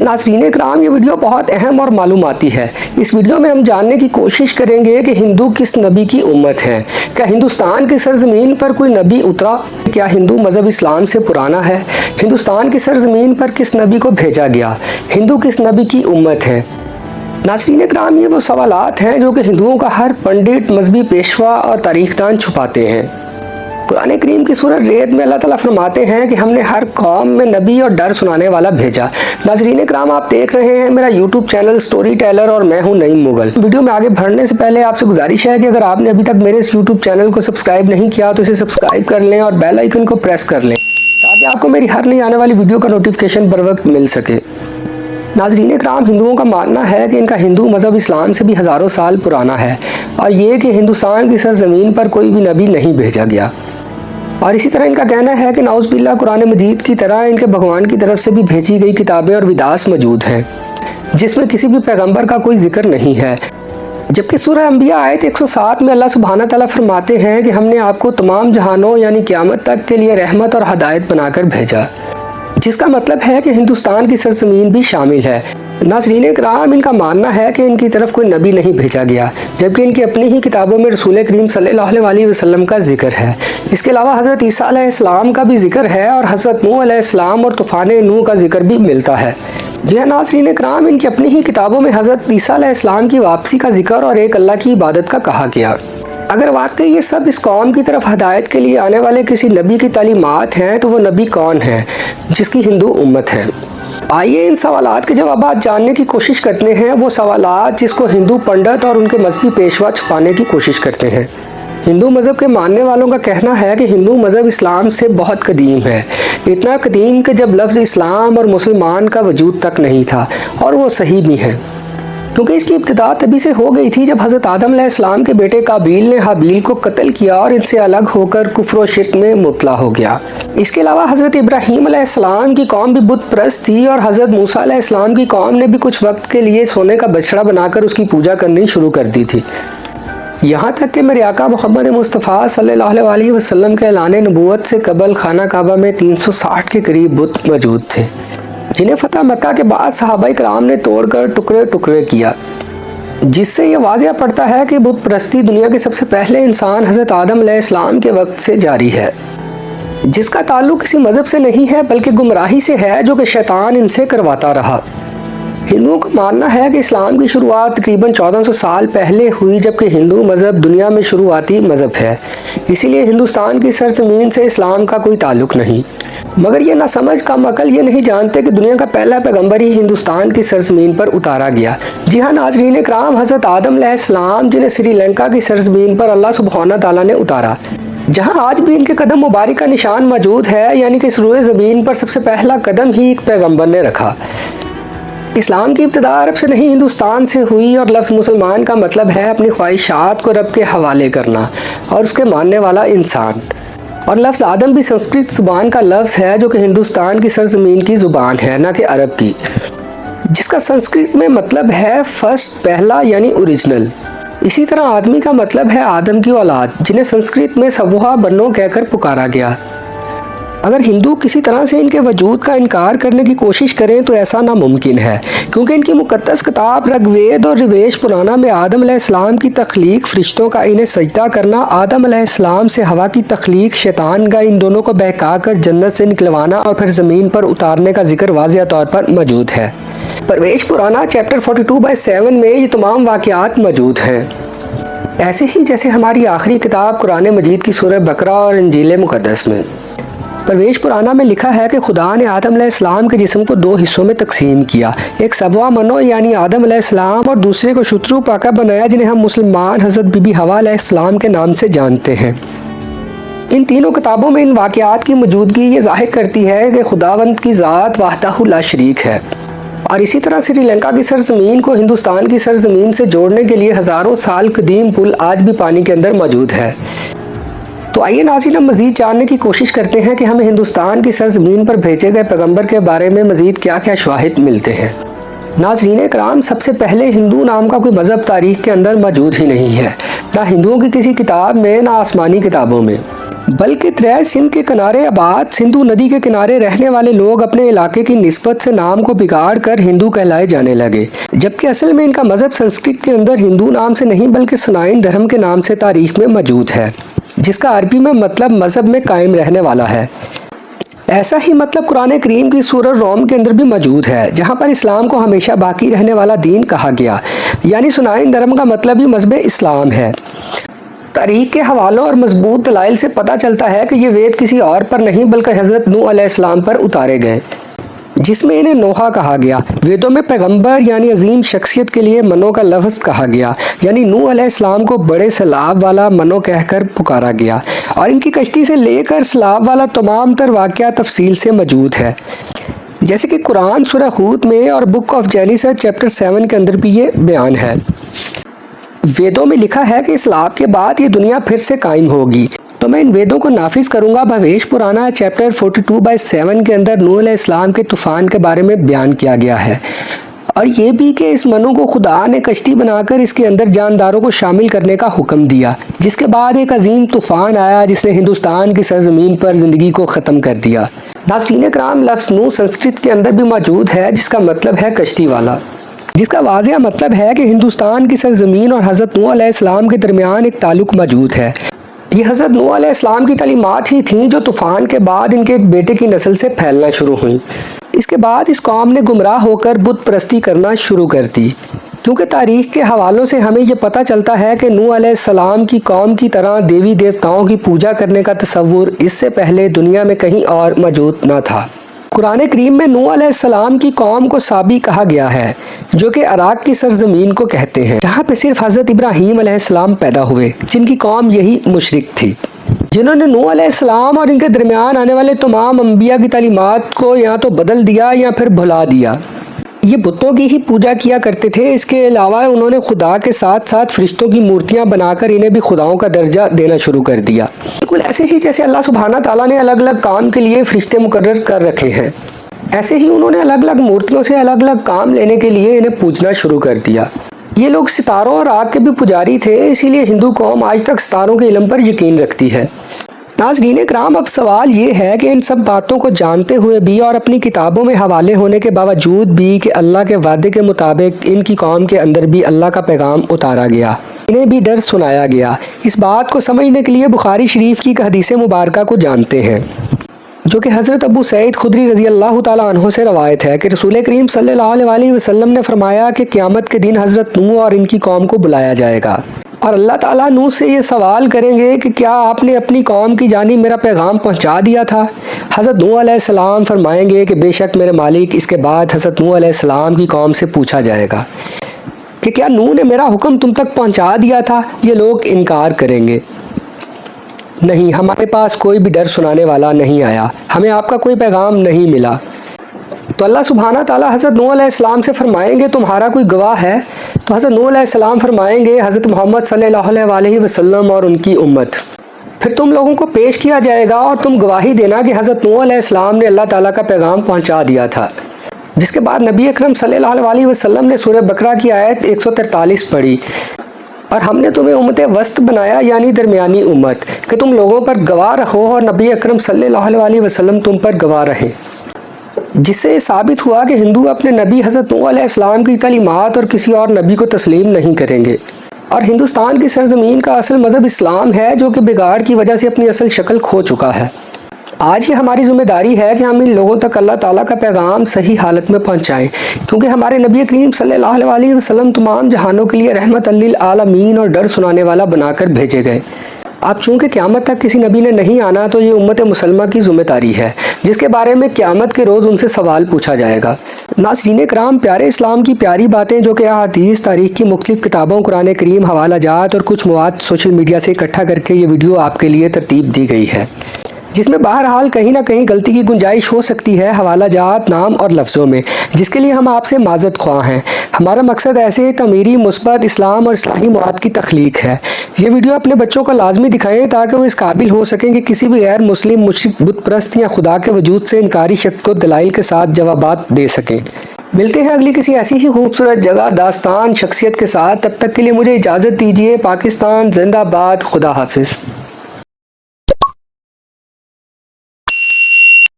नाज़रीन इकराम, ये वीडियो बहुत अहम और मालूमाती है। इस वीडियो में हम जानने की कोशिश करेंगे कि हिंदू किस नबी की उम्मत है। क्या हिंदुस्तान की सरजमीन पर कोई नबी उतरा? क्या हिंदू मज़हब इस्लाम से पुराना है? हिंदुस्तान की सरजमीन पर किस नबी को भेजा गया? हिंदू किस नबी की उम्मत है? नाज़रीन इकराम, ये वो सवालात हैं जो कि हिंदुओं का हर पंडित, मजहबी पेशवा और तारीखदान छुपाते हैं। कुरान करीम की सूरत रेत में अल्लाह ताला फरमाते हैं कि हमने हर कौम में नबी और डर सुनाने वाला भेजा। नाज़रीन इकराम, आप देख रहे हैं मेरा यूट्यूब चैनल स्टोरी टेलर और मैं हूं नईम मुगल। वीडियो में आगे बढ़ने से पहले आपसे गुजारिश है कि अगर आपने अभी तक मेरे इस यूट्यूब चैनल को सब्सक्राइब नहीं किया तो इसे सब्सक्राइब कर लें और बेल आइकन को प्रेस कर लें ताकि आपको मेरी हर नई आने वाली वीडियो का नोटिफिकेशन बर वक्त मिल सके। नाज़रीन इकराम, हिंदुओं का मानना है कि इनका हिंदू मज़हब इस्लाम से भी हज़ारों साल पुराना है और ये कि हिंदुस्तान की सरजमीन पर कोई भी नबी नहीं भेजा गया। और इसी तरह इनका कहना है कि नाउज़ बिल्लाह कुरान मजीद की तरह इनके भगवान की तरफ से भी भेजी गई किताबें और विदास मौजूद हैं जिसमें किसी भी पैगंबर का कोई जिक्र नहीं है। जबकि सूरह अंबिया आयत 107 में अल्लाह सुब्हाना तआला फरमाते हैं कि हमने आपको तमाम जहानों यानी क़यामत तक के लिए रहमत और हदायत बनाकर भेजा, जिसका मतलब है कि हिंदुस्तान की सरजमीन भी शामिल है। नाज़रीन इकराम, इनका मानना है कि इनकी तरफ कोई नबी नहीं भेजा गया, जबकि इनकी अपनी ही किताबों में रसूल करीम सल्लल्लाहु अलैहि वसल्लम का जिक्र है। इसके अलावा हज़रत ईसा अलैहिस्सलाम का भी जिक्र है और हज़रत नूह अलैहिस्सलाम और तूफ़ान नूह का जिक्र भी मिलता है। जी हाँ नाज़रीन इकराम, इनकी अपनी ही किताबों में हज़रत ईसा अलैहिस्सलाम की वापसी का जिक्र और एक अल्लाह की इबादत का कहा गया। अगर वाकई ये सब इस कौम की तरफ हदायत के लिए आने वाले किसी नबी की तालीमात हैं तो वो नबी कौन है जिसकी हिंदू उम्मत है? आइए इन सवालात के जवाब जानने की कोशिश करते हैं, वो सवालात जिसको हिंदू पंडित और उनके मजहबी पेशवा छुपाने की कोशिश करते हैं। हिंदू मज़हब के मानने वालों का कहना है कि हिंदू मज़हब इस्लाम से बहुत कदीम है, इतना कदीम कि जब लफ्ज़ इस्लाम और मुसलमान का वजूद तक नहीं था, और वो सही भी है क्योंकि इसकी इब्तिदा तभी से हो गई थी जब हज़रत आदम अलैहिस्सलाम के बेटे काबील ने हाबील को कत्ल किया और इनसे अलग होकर कुफ्र और शिर्क में मुब्तला हो गया। इसके अलावा हज़रत इब्राहीम अलैहिस्सलाम की कौम भी बुत परस्त थी और हज़रत मूसा अलैहिस्सलाम की कौम ने भी कुछ वक्त के लिए सोने का बछड़ा बनाकर उसकी पूजा करनी शुरू कर दी थी। यहाँ तक कि मेरे आका मोहम्मद मुस्तफ़ा सल्लल्लाहु अलैहि वसल्लम के ऐलान नबूवत से कबल खाना काबा में 360 के करीब बुत मौजूद थे, जिन्हें फतह मक्का के बाद सहाबा इकराम ने तोड़कर टुकड़े टुकड़े किया, जिससे ये वाज़िह पड़ता है कि बुत परस्ती दुनिया के सबसे पहले इंसान हज़रत आदम अलैहिस्सलाम के वक्त से जारी है, जिसका ताल्लुक किसी मज़हब से नहीं है बल्कि गुमराही से है जो कि शैतान इनसे करवाता रहा। हिंदुओं का मानना है कि इस्लाम की शुरुआत तकरीबन 1400 साल पहले हुई, जबकि हिंदू मज़हब दुनिया में शुरुआती मज़हब है, इसीलिए हिंदुस्तान की सरजमीन से इस्लाम का कोई ताल्लुक नहीं। मगर ये नासमझ कम अकल ये नहीं जानते कि दुनिया का पहला पैगंबर ही हिंदुस्तान की सरजमीन पर उतारा गया। जी हाँ नाज़रीन इकराम, हज़रत आदम अलैहिस्सलाम जिन्हें श्रीलंका की सरजमीन पर अल्लाह सुब्हाना तआला ने उतारा, जहाँ आज भी इनके कदम मुबारक का निशान मौजूद है, यानी कि इस रुए ज़मीन पर सबसे पहला कदम ही एक पैगंबर ने रखा। इस्लाम की इब्तिदा अरब से नहीं हिंदुस्तान से हुई और लफ्ज़ मुसलमान का मतलब है अपनी ख्वाहिशात को रब के हवाले करना और उसके मानने वाला इंसान। और लफ्ज़ आदम भी संस्कृत ज़ुबान का लफ्ज़ है जो कि हिंदुस्तान की सरजमीन की ज़ुबान है, ना कि अरब की, जिसका संस्कृत में मतलब है फर्स्ट, पहला यानी ओरिजिनल। इसी तरह आदमी का मतलब है आदम की औलाद, जिन्हें संस्कृत में सवुहा बन्नो कहकर पुकारा गया। अगर हिंदू किसी तरह से इनके वजूद का इनकार करने की कोशिश करें तो ऐसा नामुमकिन है, क्योंकि इनकी मुक़द्दस किताब ऋग्वेद और रिवेश पुराना में आदम अलैहिस्सलाम की तख्लीक, फरिश्तों का इन्हें सजदा करना, आदम अलैहिस्सलाम से हवा की तख्लीक, शैतान का इन दोनों को बहका कर जन्नत से निकलवाना और फिर ज़मीन पर उतारने का जिक्र वाज़िह तौर पर मौजूद है। परवेश पुराना चैप्टर 42/7 में ये तमाम वाक़यात मौजूद हैं, ऐसे ही जैसे हमारी आखिरी किताब कुरान मजीद की सूरह बकरा और इंजील मुक़द्दस में। परवेश पुराना में लिखा है कि खुदा ने आदम अलैहिस्सलाम के जिस्म को 2 हिस्सों में तकसीम किया, एक सबवा मनो यानी आदम अलैहिस्सलाम और दूसरे को शुत्रु पाका बनाया, जिन्हें हम मुसलमान हज़रत बीबी हवा अलैहिस्सलाम के नाम से जानते हैं। इन तीनों किताबों में इन वाक़यात की मौजूदगी ये ज़ाहिर करती है कि खुदावंद की ज़ात वाहदहु ला शरीक है। और इसी तरह श्रीलंका की सरजमीन को हिंदुस्तान की सरजमीन से जोड़ने के लिए हज़ारों साल कदीम पुल आज भी पानी के अंदर मौजूद है। तो आइए नाज़रीन, हम मज़ीद जानने की कोशिश करते हैं कि हमें हिंदुस्तान की सरजमीन पर भेजे गए पैगंबर के बारे में मज़ीद क्या क्या शवाहिद मिलते हैं। नाज़रीन इकराम, सबसे पहले हिंदू नाम का कोई मज़हब तारीख़ के अंदर मौजूद ही नहीं है, ना हिंदुओं की किसी किताब में, ना आसमानी किताबों में। بلکہ ترے سندھ کے کنارے آباد سندھو ندی کے کنارے رہنے والے لوگ اپنے علاقے کی نسبت سے نام کو بگاڑ کر ہندو کہلائے جانے لگے، جبکہ اصل میں ان کا مذہب سنسکرت کے اندر ہندو نام سے نہیں بلکہ سنائن دھرم کے نام سے تاریخ میں موجود ہے، جس کا عربی میں مطلب مذہب میں قائم رہنے والا ہے۔ ایسا ہی مطلب قرآن کریم کی سورہ روم کے اندر بھی موجود ہے، جہاں پر اسلام کو ہمیشہ باقی رہنے والا دین کہا گیا، یعنی سنائن دھرم کا مطلب ہی مذہب اسلام ہے۔ تاریخ کے حوالوں اور مضبوط دلائل سے پتہ چلتا ہے کہ یہ وید کسی اور پر نہیں بلکہ حضرت نوح علیہ السلام پر اتارے گئے، جس میں انہیں نوحہ کہا گیا۔ ویدوں میں پیغمبر یعنی عظیم شخصیت کے لیے منو کا لفظ کہا گیا، یعنی نوح علیہ السلام کو بڑے سیلاب والا منو کہہ کر پکارا گیا، اور ان کی کشتی سے لے کر سیلاب والا تمام تر واقعہ تفصیل سے موجود ہے، جیسے کہ قرآن سورہ ہود میں اور بک آف جینیسس چیپٹر 7 کے اندر بھی یہ بیان ہے۔ ویدوں میں لکھا ہے کہ سیلاب کے بعد یہ دنیا پھر سے قائم ہوگی، تو میں ان ویدوں کو نافذ کروں گا۔ بھویش پرانا چیپٹر 42/7 کے اندر نوح علیہ السلام کے طوفان کے بارے میں بیان کیا گیا ہے، اور یہ بھی کہ اس منو کو خدا نے کشتی بنا کر اس کے اندر جانداروں کو شامل کرنے کا حکم دیا، جس کے بعد ایک عظیم طوفان آیا جس نے ہندوستان کی سرزمین پر زندگی کو ختم کر دیا۔ ناظرین کرام، لفظ نوح سنسکرت کے اندر بھی موجود ہے، جس کا مطلب ہے کشتی والا، جس کا واضح مطلب ہے کہ ہندوستان کی سرزمین اور حضرت نوح علیہ السلام کے درمیان ایک تعلق موجود ہے۔ یہ حضرت نوح علیہ السلام کی تعلیمات ہی تھیں جو طوفان کے بعد ان کے ایک بیٹے کی نسل سے پھیلنا شروع ہوئیں۔ اس کے بعد اس قوم نے گمراہ ہو کر بت پرستی کرنا شروع کر دی، کیونکہ تاریخ کے حوالوں سے ہمیں یہ پتہ چلتا ہے کہ نوح علیہ السلام کی قوم کی طرح دیوی دیوتاؤں کی پوجا کرنے کا تصور اس سے پہلے دنیا میں کہیں اور موجود نہ تھا۔ قرآن کریم میں نوح علیہ السلام کی قوم کو سابی کہا گیا ہے، جو کہ عراق کی سرزمین کو کہتے ہیں، جہاں پہ صرف حضرت ابراہیم علیہ السلام پیدا ہوئے، جن کی قوم یہی مشرک تھی، جنہوں نے نوح علیہ السلام اور ان کے درمیان آنے والے تمام انبیاء کی تعلیمات کو یا تو بدل دیا یا پھر بھلا دیا۔ یہ بتوں کی ہی پوجا کیا کرتے تھے، اس کے علاوہ انہوں نے خدا کے ساتھ ساتھ فرشتوں کی مورتیاں بنا کر انہیں بھی خداؤں کا درجہ دینا شروع کر دیا، بالکل ایسے ہی جیسے اللہ سبحانہ تعالیٰ نے الگ الگ کام کے لیے فرشتے مقرر کر رکھے ہیں، ایسے ہی انہوں نے الگ الگ مورتیوں سے الگ الگ کام لینے کے لیے انہیں پوجنا شروع کر دیا۔ یہ لوگ ستاروں اور آگ کے بھی پجاری تھے، اسی لیے ہندو قوم آج تک ستاروں کے علم پر یقین رکھتی ہے۔ ناظرین کرام، اب سوال یہ ہے کہ ان سب باتوں کو جانتے ہوئے بھی اور اپنی کتابوں میں حوالے ہونے کے باوجود بھی کہ اللہ کے وعدے کے مطابق ان کی قوم کے اندر بھی اللہ کا پیغام اتارا گیا، انہیں بھی ڈر سنایا گیا، اس بات کو سمجھنے کے لیے بخاری شریف کی ایک حدیث مبارکہ کو جانتے ہیں، جو کہ حضرت ابو سعید خدری رضی اللہ تعالیٰ عنہ سے روایت ہے کہ رسول کریم صلی اللہ علیہ وسلم نے فرمایا کہ قیامت کے دن حضرت نوح اور ان کی قوم کو بلایا جائے گا، اور اللہ تعالیٰ نوح سے یہ سوال کریں گے کہ کیا آپ نے اپنی قوم کی جانب میرا پیغام پہنچا دیا تھا؟ حضرت نوح علیہ السلام فرمائیں گے کہ بے شک میرے مالک۔ اس کے بعد حضرت نوح علیہ السلام کی قوم سے پوچھا جائے گا کہ کیا نوح نے میرا حکم تم تک پہنچا دیا تھا؟ یہ لوگ انکار کریں گے، نہیں، ہمارے پاس کوئی بھی ڈر سنانے والا نہیں آیا، ہمیں آپ کا کوئی پیغام نہیں ملا۔ تو اللہ سبحانہ تعالیٰ حضرت نوح علیہ السلام سے فرمائیں گے تمہارا کوئی گواہ ہے؟ تو حضرت نوح علیہ السلام فرمائیں گے حضرت محمد صلی اللہ علیہ وسلم اور ان کی امت۔ پھر تم لوگوں کو پیش کیا جائے گا اور تم گواہی دینا کہ حضرت نوح علیہ السلام نے اللہ تعالیٰ کا پیغام پہنچا دیا تھا۔ جس کے بعد نبی اکرم صلی اللہ علیہ وسلم نے سورہ بقرہ کی آیت 143 پڑھی، اور ہم نے تمہیں امت وسط بنایا، یعنی درمیانی امت، کہ تم لوگوں پر گواہ رہو اور نبی اکرم صلی اللہ علیہ وسلم تم پر گواہ رہیں۔ جس سے ثابت ہوا کہ ہندو اپنے نبی حضرت نوح علیہ السلام کی تعلیمات اور کسی اور نبی کو تسلیم نہیں کریں گے، اور ہندوستان کی سرزمین کا اصل مذہب اسلام ہے، جو کہ بگاڑ کی وجہ سے اپنی اصل شکل کھو چکا ہے۔ آج یہ ہماری ذمہ داری ہے کہ ہم ان لوگوں تک اللہ تعالیٰ کا پیغام صحیح حالت میں پہنچائیں، کیونکہ ہمارے نبی کریم صلی اللہ علیہ وسلم تمام جہانوں کے لیے رحمت للعالمین اور ڈر سنانے والا بنا کر بھیجے گئے۔ اب چونکہ قیامت تک کسی نبی نے نہیں آنا، تو یہ امت مسلمہ کی ذمہ داری ہے، جس کے بارے میں قیامت کے روز ان سے سوال پوچھا جائے گا۔ ناظرین کرام، پیارے اسلام کی پیاری باتیں جو کہ احادیث، تاریخ کی مختلف کتابوں، قرآن کریم، حوالہ جات اور کچھ مواد سوشل میڈیا سے اکٹھا کر کے یہ ویڈیو آپ کے لیے ترتیب دی گئی ہے، جس میں بہرحال کہیں نہ کہیں غلطی کی گنجائش ہو سکتی ہے حوالہ جات، نام اور لفظوں میں، جس کے لیے ہم آپ سے معذرت خواہ ہیں۔ ہمارا مقصد ایسے تعمیری، مثبت، اسلام اور اصلاحی مواد کی تخلیق ہے۔ یہ ویڈیو اپنے بچوں کو لازمی دکھائیں تاکہ وہ اس قابل ہو سکیں کہ کسی بھی غیر مسلم، مشرک، بت پرست یا خدا کے وجود سے انکاری شخص کو دلائل کے ساتھ جوابات دے سکیں۔ ملتے ہیں اگلی کسی ایسی ہی خوبصورت جگہ، داستان، شخصیت کے ساتھ۔ تب تک کے لیے مجھے اجازت دیجیے۔ پاکستان زندہ باد، خدا حافظ۔